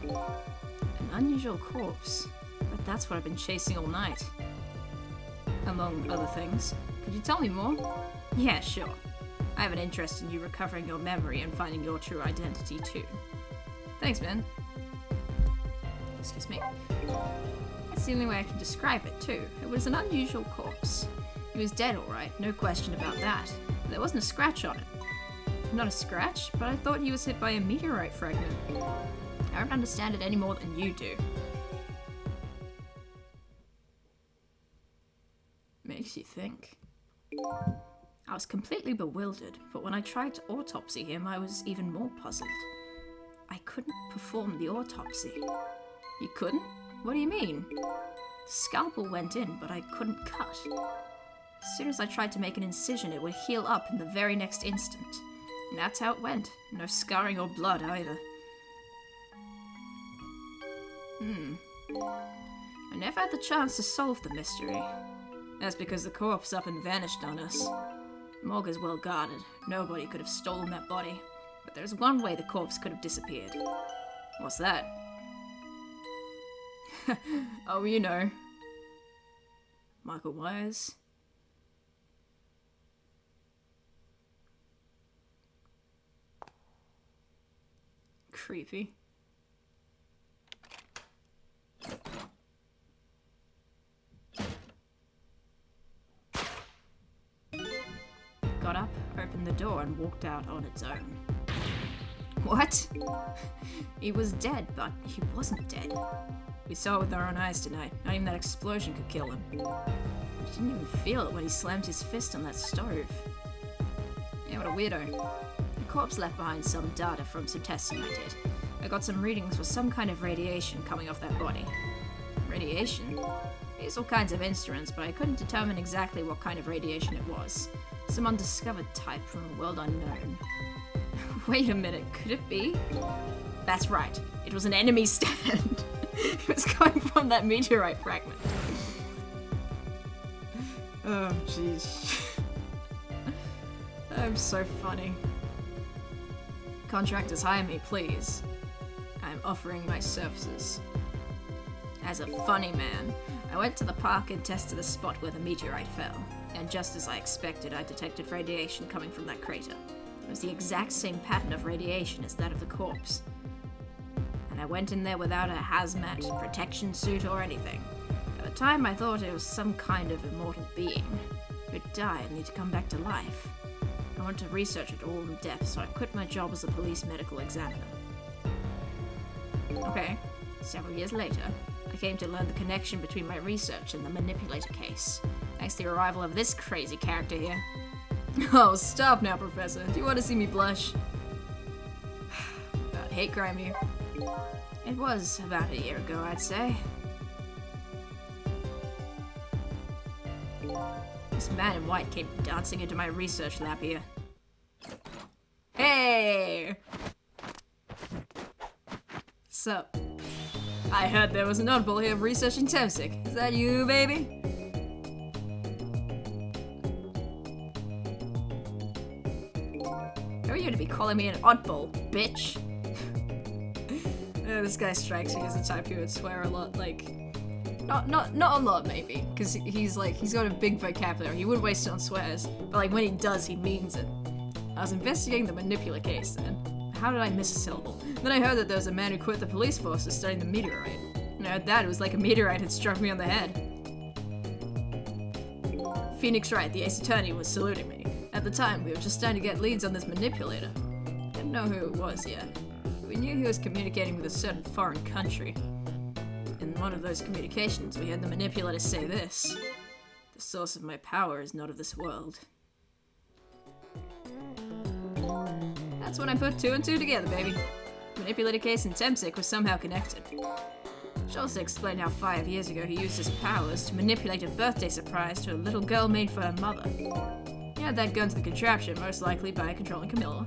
An unusual corpse, but that's what I've been chasing all night. Among other things. Could you tell me more? Yeah, sure. I have an interest in you recovering your memory and finding your true identity too. Thanks, man. Excuse me. That's the only way I can describe it too. It was an unusual corpse. He was dead alright, no question about that. But there wasn't a scratch on it. Not a scratch, but I thought he was hit by a meteorite fragment. I don't understand it any more than you do. Makes you think. I was completely bewildered, but when I tried to autopsy him, I was even more puzzled. I couldn't perform the autopsy. You couldn't? What do you mean? The scalpel went in, but I couldn't cut. As soon as I tried to make an incision, it would heal up in the very next instant. And that's how it went. No scarring or blood either. I never had the chance to solve the mystery. That's because the corpse up and vanished on us. The morgue is well guarded. Nobody could have stolen that body. But there's one way the corpse could have disappeared. What's that? Oh, you know. Michael Myers. creepy. Got up, opened the door, and walked out on its own. What? He was dead, but he wasn't dead. We saw it with our own eyes tonight. Not even that explosion could kill him. I didn't even feel it when he slammed his fist on that stove. Yeah, what a weirdo. The corpse left behind some data from some testing I did. I got some readings for some kind of radiation coming off that body. Radiation? I used all kinds of instruments, but I couldn't determine exactly what kind of radiation it was. Some undiscovered type from a world unknown. Wait a minute, could it be? That's right, it was an enemy stand. It was coming from that meteorite fragment. Oh, jeez. I'm so funny. Contractors, hire me, please. I'm offering my services. As a funny man, I went to the park and tested the spot where the meteorite fell. And just as I expected, I detected radiation coming from that crater. It was the exact same pattern of radiation as that of the corpse. And I went in there without a hazmat, protection suit, or anything. At the time, I thought it was some kind of immortal being who died and need to come back to life. I wanted to research it all in depth, so I quit my job as a police medical examiner. Okay, several years later, I came to learn the connection between my research and the manipulator case, thanks to the arrival of this crazy character here. Oh, stop now, Professor. Do you want to see me blush? About hate crime here. It was about a year ago, I'd say. This man in white came dancing into my research lab here. Hey! Sup? I heard there was an oddball here researching Temsic. Is that you, baby? Who are you to be calling me an oddball, bitch? This guy strikes me as the type who would swear a lot, like... Not a lot, maybe, because he's got a big vocabulary. He wouldn't waste it on swears, but like when he does, he means it. I was investigating the manipulator case then. How did I miss a syllable? Then I heard that there was a man who quit the police force to study the meteorite. And I heard that it was like a meteorite had struck me on the head. Phoenix Wright, the ace attorney, was saluting me. At the time, we were just starting to get leads on this manipulator. Didn't know who it was yet. We knew he was communicating with a certain foreign country. In one of those communications, we heard the manipulator say this: "The source of my power is not of this world." That's when I put two and two together, baby. Manipulator case and Temsic was somehow connected. She also explained how 5 years ago he used his powers to manipulate a birthday surprise to a little girl made for her mother. He had that gun to the contraption, most likely by controlling Camilla.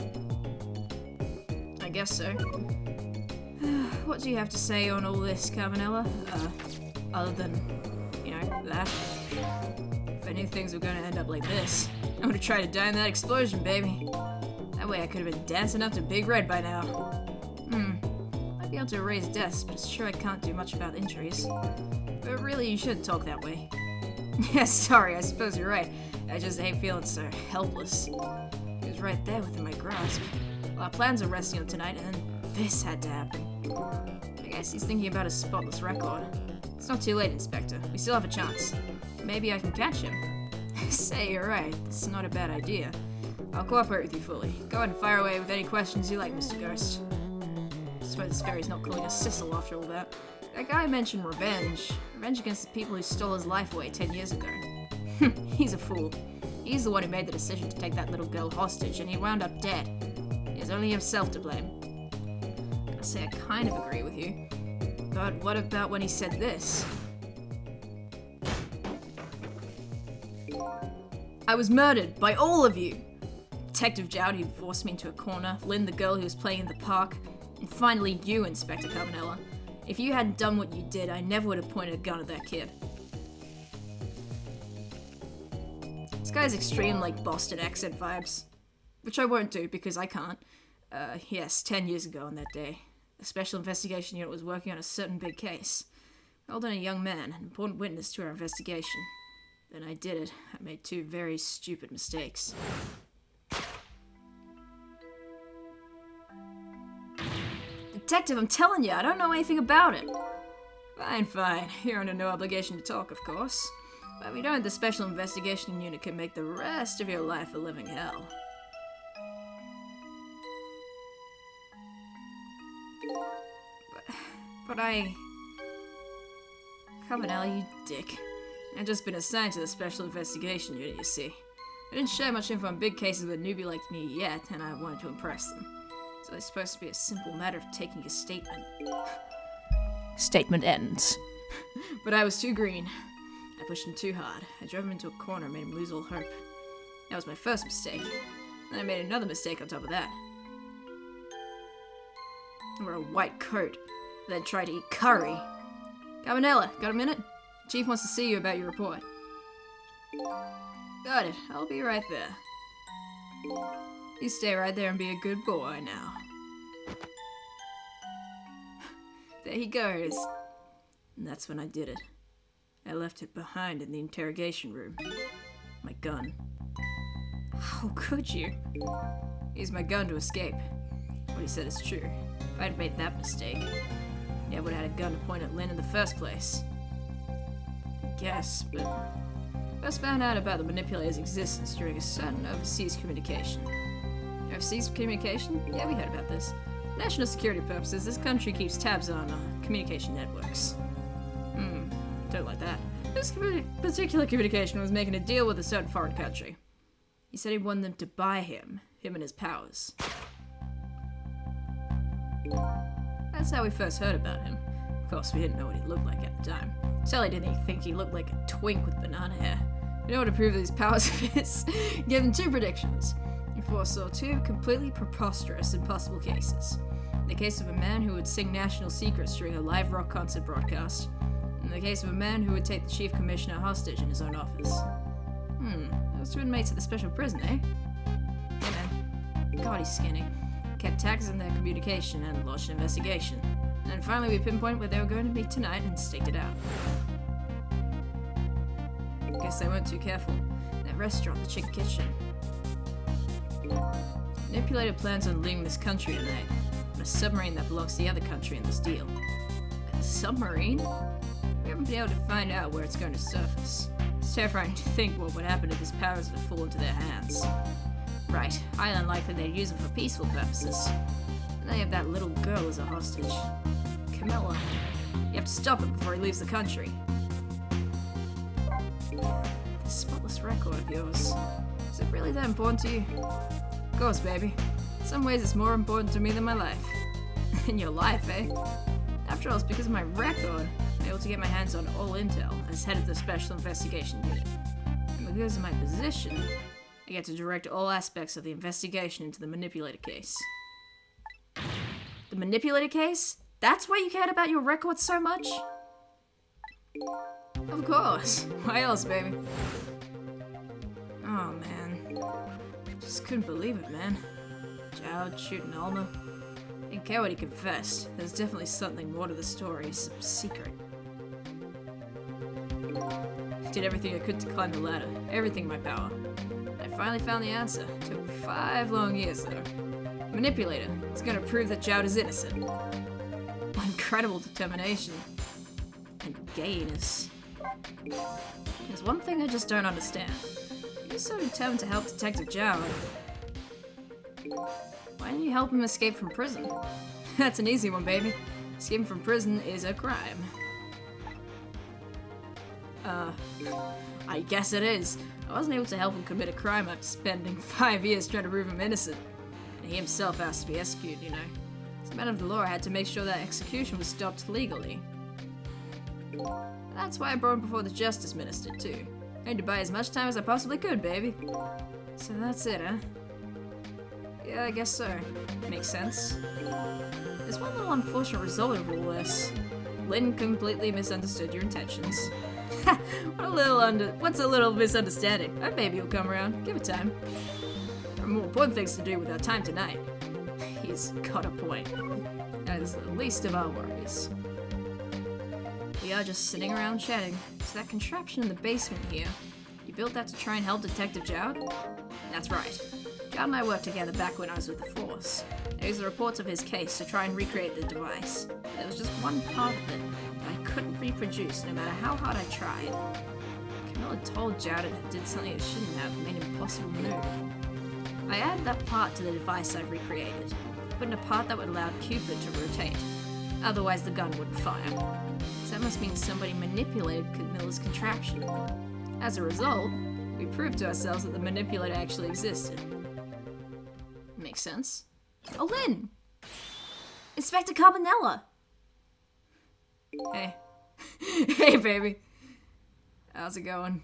I guess so. What do you have to say on all this, Carvanella? Other than, you know, that? If I knew things were gonna end up like this, I would've tried to die in that explosion, baby. That way I could've been dancing up to Big Red by now. Might be able to erase deaths, but it's sure I can't do much about injuries. But really, you shouldn't talk that way. Yeah, sorry, I suppose you're right. I just hate feeling so helpless. He was right there within my grasp. Well, our plans are resting on tonight, and then this had to happen. I guess he's thinking about a spotless record. It's not too late, Inspector. We still have a chance. Maybe I can catch him. Say, you're right. This is not a bad idea. I'll cooperate with you fully. Go ahead and fire away with any questions you like, Mr. Ghost. I swear this fairy's not calling us Sissel after all that. That guy mentioned revenge. Revenge against the people who stole his life away 10 years ago. He's a fool. He's the one who made the decision to take that little girl hostage, and he wound up dead. He has only himself to blame. I say I kind of agree with you. But what about when he said this? I was murdered by all of you! Detective Jowdy forced me into a corner, Lynn the girl who was playing in the park, and finally you, Inspector Carvanella. If you hadn't done what you did, I never would have pointed a gun at that kid. This guy's extreme, like, Boston accent vibes. Which I won't do, because I can't. Yes, 10 years ago on that day, a special investigation unit was working on a certain big case. We held on a young man, an important witness to our investigation. Then I did it. I made two very stupid mistakes. Detective, I'm telling you, I don't know anything about it. Fine. You're under no obligation to talk, of course. But if you don't, the Special Investigation Unit can make the rest of your life a living hell. But Carbonell, you dick. I've just been assigned to the Special Investigation Unit, you see. I didn't share much info on big cases with a newbie like me yet, and I wanted to impress them. So it's supposed to be a simple matter of taking a statement. Statement ends. But I was too green. I pushed him too hard. I drove him into a corner and made him lose all hope. That was my first mistake. Then I made another mistake on top of that. I wore a white coat, then tried to eat curry. Carbonella, got a minute? Chief wants to see you about your report. Got it. I'll be right there. You stay right there and be a good boy now. There he goes. And that's when I did it. I left it behind in the interrogation room. My gun. How could you? Used my gun to escape. What he said is true. If I'd made that mistake, I would have had a gun to point at Lynn in the first place. I guess, but I first found out about the manipulator's existence during a certain overseas communication. Overseas communication? Yeah, we heard about this. For national security purposes, this country keeps tabs on communication networks. Don't like that. This particular communication was making a deal with a certain foreign country. He said he wanted them to buy him and his powers. That's how we first heard about him. Of course, we didn't know what he looked like at the time. Sally didn't even think he looked like a twink with banana hair. In order to prove these powers of his, he gave him two predictions. He foresaw two completely preposterous and possible cases. In the case of a man who would sing national secrets during a live rock concert broadcast, and in the case of a man who would take the chief commissioner hostage in his own office. Those two inmates at the special prison, eh? Hey man, God, he's skinny. Kept tags in their communication and launched an investigation. And finally we pinpointed where they were going to meet tonight and staked it out. Guess they weren't too careful. That restaurant, the Chicken Kitchen. Manipulator plans on leaving this country tonight on a submarine that belongs to the other country in this deal. A submarine? We haven't been able to find out where it's going to surface. It's terrifying to think what would happen if his powers were to fall into their hands. Right, highly unlikely they'd use them for peaceful purposes. And they have that little girl as a hostage. Camilla, you have to stop him before he leaves the country. This spotless record of yours, is it really that important to you? Of course, baby. In some ways it's more important to me than my life. In your life, eh? After all, it's because of my record I'm able to get my hands on all intel as head of the Special Investigation Unit. And because of my position, I get to direct all aspects of the investigation into the Manipulator case. The Manipulator case? That's why you cared about your record so much? Of course. Why else, baby? Oh, man. Just couldn't believe it, man. Jowd shooting Alma. Didn't care what he confessed. There's definitely something more to the story, some secret. I did everything I could to climb the ladder. Everything in my power. I finally found the answer. Took 5 long years, though. Manipulator. It's gonna prove that Jowd is innocent. Incredible determination. And gayness. There's one thing I just don't understand. You're so determined to help Detective Jowd. Why didn't you help him escape from prison? That's an easy one, baby. Escaping from prison is a crime. I guess it is. I wasn't able to help him commit a crime after spending 5 years trying to prove him innocent. And he himself asked to be executed, you know. As a man of the law, I had to make sure that execution was stopped legally. That's why I brought him before the Justice Minister, too. I had to buy as much time as I possibly could, baby. So that's it, huh? Yeah, I guess so. Makes sense. There's one little unfortunate result of all this. Lynn completely misunderstood your intentions. What's a little misunderstanding? Our baby will come around. Give it time. There are more important things to do with our time tonight. He's got a point. That is the least of our worries. We are just sitting around chatting. So that contraption in the basement here, you built that to try and help Detective Jowd? That's right. Cal and I worked together back when I was with the Force. I used the reports of his case to try and recreate the device. There was just one part of it that I couldn't reproduce no matter how hard I tried. Camilla told Jowd it did something it shouldn't have, made an impossible move. I added that part to the device I've recreated, put in a part that would allow Cupid to rotate. Otherwise the gun wouldn't fire. So that must mean somebody manipulated Camilla's contraption. As a result, we proved to ourselves that the manipulator actually existed. Makes sense. Oh, Lynn! Inspector Carbonella! Hey. Hey, baby. How's it going?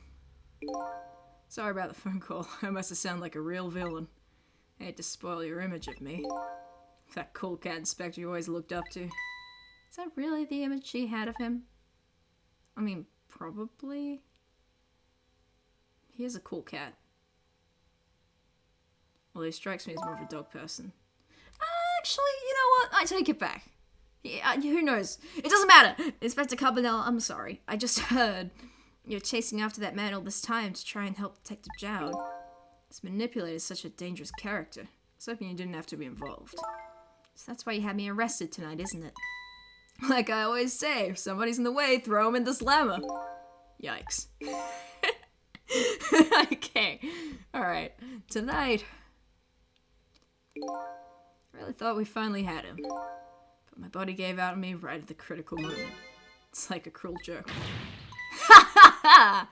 Sorry about the phone call. I must have sounded like a real villain. I hate to spoil your image of me. That cool cat inspector you always looked up to. Is that really the image she had of him? I mean, probably. He is a cool cat. Although he strikes me as more of a dog person. Actually, you know what? I take it back. Yeah, who knows? It doesn't matter! Inspector Carbonell, I'm sorry. I just heard you're chasing after that man all this time to try and help Detective Jowd. This manipulator is such a dangerous character. I was hoping you didn't have to be involved. So that's why you had me arrested tonight, isn't it? Like I always say, if somebody's in the way, throw him in the slammer. Yikes. Okay. Alright. Tonight. I really thought we finally had him. But my body gave out on me right at the critical moment. It's like a cruel joke. But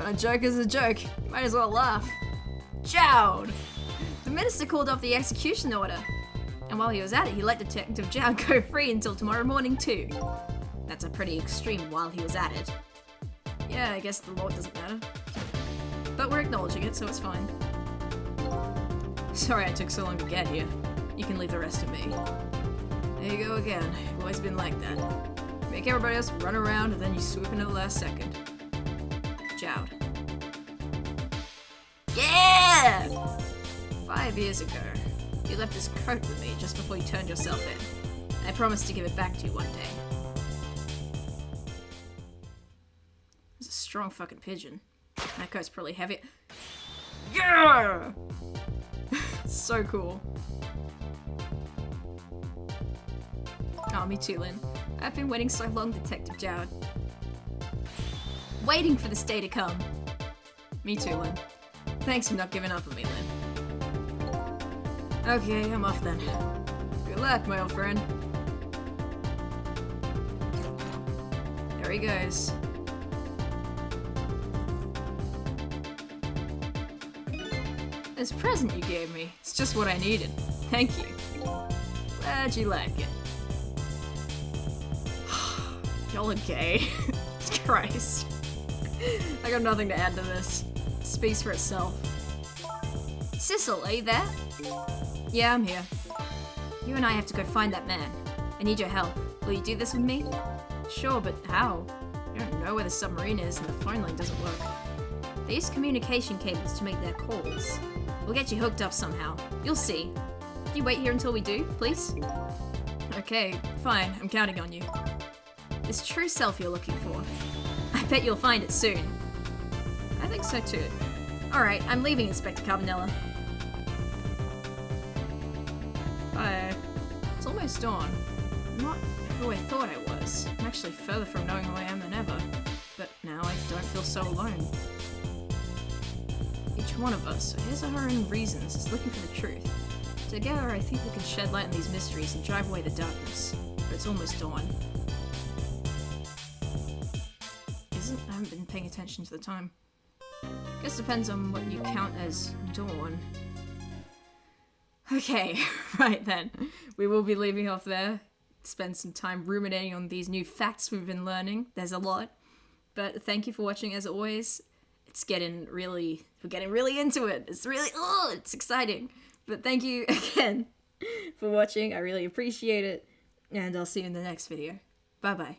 a joke is a joke. You might as well laugh. Jowd! The minister called off the execution order. And while he was at it, he let Detective Jowd go free until tomorrow morning too. That's a pretty extreme while he was at it. Yeah, I guess the law doesn't matter. But we're acknowledging it, so it's fine. Sorry I took so long to get here. You can leave the rest to me. There you go again. You've always been like that. Make everybody else run around and then you swoop in at the last second. Jowd. Yeah! 5 years ago, you left this coat with me just before you turned yourself in. I promised to give it back to you one day. It's a strong fucking pigeon. That coat's probably heavy. Yeah! So cool. Oh, me too, Lynn. I've been waiting so long, Detective Jowd. Waiting for this day to come. Me too, Lynn. Thanks for not giving up on me, Lynn. Okay, I'm off then. Good luck, my old friend. There he goes. This present you gave me, it's just what I needed. Thank you. Glad you like it. Y'all are gay. Christ. I got nothing to add to this. It speaks for itself. Sissel, are you there? Yeah, I'm here. You and I have to go find that man. I need your help. Will you do this with me? Sure, but how? I don't know where the submarine is and the phone line doesn't work. They use communication cables to make their calls. We'll get you hooked up somehow. You'll see. Can you wait here until we do, please? Okay, fine. I'm counting on you. This true self you're looking for. I bet you'll find it soon. I think so too. Alright, I'm leaving, Inspector Carbonella. Bye. It's almost dawn. I'm not who I thought I was. I'm actually further from knowing who I am than ever. But now I don't feel so alone. Each one of us, for his or her own reasons, is looking for the truth. Together, I think we can shed light on these mysteries and drive away the darkness. But it's almost dawn. I haven't been paying attention to the time. Guess depends on what you count as dawn. Okay, right then. We will be leaving off there. Spend some time ruminating on these new facts we've been learning. There's a lot. But thank you for watching as always. We're getting really into it. It's really, it's exciting. But thank you again for watching. I really appreciate it. And I'll see you in the next video. Bye bye.